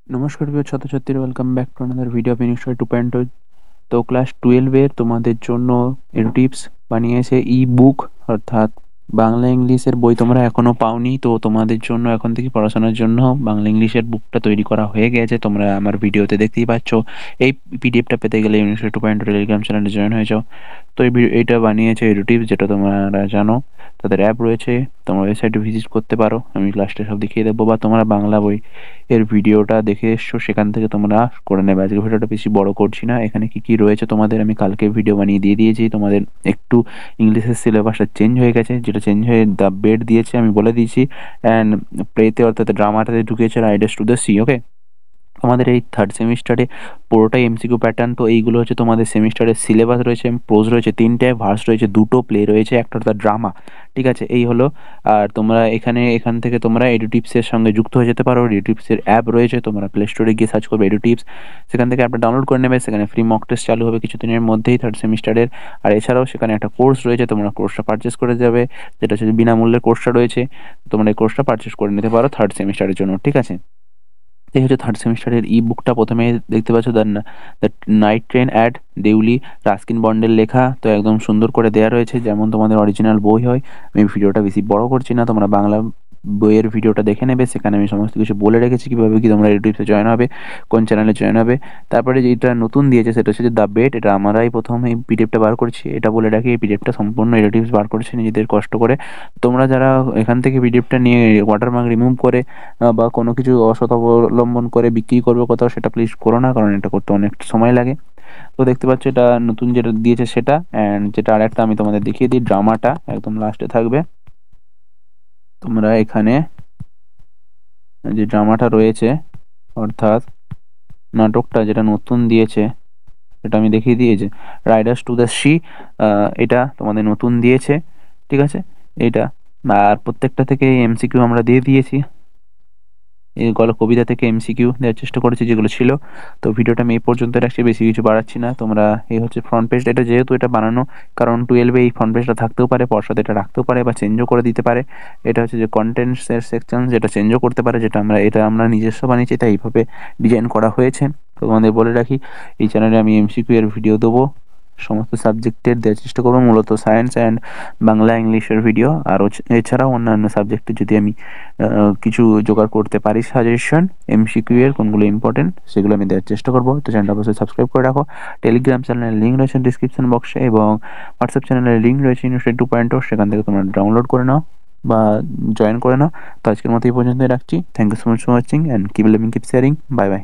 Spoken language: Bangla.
নমস্কার প্রিয় ছাত্রছাত্রীরা, welcome back to another video of English 2.0। তো ক্লাস 12 এর তোমাদের জন্য টিপস বানিয়েছে ই বুক, অর্থাৎ বাংলা ইংলিশের বই তোমরা এখনো পাওনি। তো তোমাদের জন্য এখন থেকে পড়াশোনার জন্য বাংলা ইংলিশের বুকটা তৈরি করা হয়ে গেছে, তোমরা আমার ভিডিওতে দেখতেই পাচ্ছ। এই পিডিএফটা পেতে গেলে ইংলিশ 2.0 টেলিগ্রাম চ্যানেলে জয়েন হয়ে যাও। তো এইটা বানিয়েছে টিপস, যেটা তোমরা জানো। তাদের অ্যাপ রয়েছে, তোমরা ওয়েবসাইটে ভিজিট করতে পারো, আমি লাস্টে সব দেখিয়ে দেবো। বা তোমরা বাংলা বই এর ভিডিওটা দেখে এসছো, সেখান থেকে তোমরা করে নেবে। আজকে ভিডিওটা বেশি বড় করছি না। এখানে কি কি রয়েছে তোমাদের আমি কালকে ভিডিও বানিয়ে দিয়ে দিয়েছি। তোমাদের একটু ইংলিশের সিলেবাসটা চেঞ্জ হয়ে গেছে, যেটা চেঞ্জ হয়ে দ্য বেড দিয়েছে আমি বলে দিয়েছি। অ্যান্ড প্লেতে অর্থাৎ ড্রামাটাতে ঢুকিয়েছে রাইডার্স টু দ্য সি। ওকে, তোমাদের এই থার্ড সেমিস্টারে পুরোটাই এমসিকিউ প্যাটার্ন। তো এইগুলো হচ্ছে তোমাদের সেমিস্টারের সিলেবাস রয়েছে, প্রোজ রয়েছে 3টে, ভার্স রয়েছে 2টো, প্লে রয়েছে একটা, অর্থাৎ ড্রামা। ঠিক আছে, এই হলো। আর তোমরা এখান থেকে তোমরা এডুটিপসের সঙ্গে যুক্ত হয়ে যেতে পারো। এডুটিপসের অ্যাপ রয়েছে, তোমরা প্লে স্টোরে গিয়ে সার্চ করবে এডুটিপস, সেখান থেকে অ্যাপটা ডাউনলোড করে নেবে। সেখানে ফ্রি মক টেস্ট চালু হবে কিছুদিনের মধ্যেই থার্ড সেমিস্টারের। আর এছাড়াও সেখানে একটা কোর্স রয়েছে, তোমরা কোর্সটা পারচেস করে যাবে, যেটা হচ্ছে বিনামূল্যের কোর্সটা রয়েছে। তোমরা এই কোর্সটা পারচেস করে নিতে পারো থার্ড সেমিস্টারের জন্য। ঠিক আছে, এই হচ্ছে থার্ড সেমিস্টারের ই বুকটা। প্রথমে দেখতে পাচ্ছ the night train at Deoli, Ruskin বন্ডের লেখা। তো একদম সুন্দর করে দেওয়া রয়েছে, যেমন তোমাদের অরিজিনাল বই হয়। আমি ভিডিওটা বেশি বড় করছি না, তোমরা বাংলা বইয়ের ভিডিওটা দেখে নেবে। সেখানে আমি সমস্ত কিছু বলে রেখেছি, কীভাবে কি তোমরা ইউটিউবে জয়েন হবে, কোন চ্যানেলে জয়েন হবে। তারপরে যেটা নতুন দিয়েছে সেটা হচ্ছে যে দ্য বেট। এটা আমরাই প্রথম এই পিডিএফটা বার করছি। এটা বলে রাখি, এই পিডিএফটা সম্পূর্ণ রিলেটিভস বার করছে নিজেদের কষ্ট করে। তোমরা যারা এখান থেকে পিডিএফটা নিয়ে ওয়াটারমার্ক রিমুভ করে বা কোনো কিছু অসৎ অবলম্বন করে বিক্রি করবে কোথাও, সেটা প্লিজ করো না, কারণ এটা করতে অনেক সময় লাগে। তো দেখতে পাচ্ছ এটা নতুন যেটা দিয়েছে সেটা। অ্যান্ড যেটা আরেকটা আমি তোমাদের দেখিয়ে দিই, ড্রামাটা একদম লাস্টে থাকবে। তোমরা এখানে যে ড্রামাটা রয়েছে, অর্থাৎ নাটকটা যেটা নতুন দিয়েছে, এটা আমি দেখিয়ে দিয়েছি, রাইডার্স টু দ্য সি। এটা তোমাদের নতুন দিয়েছে। ঠিক আছে, এটা। আর প্রত্যেকটা থেকে এমসিকিউ আমরা দিয়ে দিয়েছি। এই কবিতা থেকে এমসিকিউ দেওয়ার চেষ্টা করেছি যেগুলো ছিল। তো ভিডিওটা আমি এই পর্যন্ত রাখছি, বেশি কিছু বাড়াচ্ছি না। তোমরা এই হচ্ছে ফ্রন্ট পেজ। এটা যেহেতু এটা বানানো, কারণ 12-এ এই ফ্রন্ট পেজটা থাকতেও পারে, পর্ষদ এটা রাখতেও পারে বা চেঞ্জও করে দিতে পারে। এটা হচ্ছে যে কন্টেন্টসের সেকশন, যেটা চেঞ্জও করতে পারে, যেটা আমরা নিজস্ব বানিয়েছি, তাই এইভাবে ডিজাইন করা হয়েছে। তো তোমাদের বলে রাখি, এই চ্যানেলে আমি এমসিকিউ এর ভিডিও দেবো, সমস্ত সাবজেক্টের দেওয়ার চেষ্টা করবো, মূলত সায়েন্স অ্যান্ড বাংলা ইংলিশের ভিডিও। আর এছাড়াও অন্যান্য সাবজেক্টে যদি আমি কিছু জোগাড় করতে পারি সাজেশন, এমসিকিউ এর কোনগুলো ইম্পর্টেন্ট সেগুলো আমি দেওয়ার চেষ্টা করবো। তো চ্যানেলটা অবশ্যই সাবস্ক্রাইব করে রাখো। টেলিগ্রাম চ্যানেলের লিঙ্ক রয়েছে ডিসক্রিপশন বক্সে, এবং হোয়াটসঅ্যাপ চ্যানেলের লিঙ্ক রয়েছে ইংলিশ 2.0, সেখান থেকে তোমরা ডাউনলোড করে নাও বা জয়েন করে নাও। তো আজকের মতো এই পর্যন্তই রাখছি। Thank you so much for watching and keep living, keep sharing. Bye by.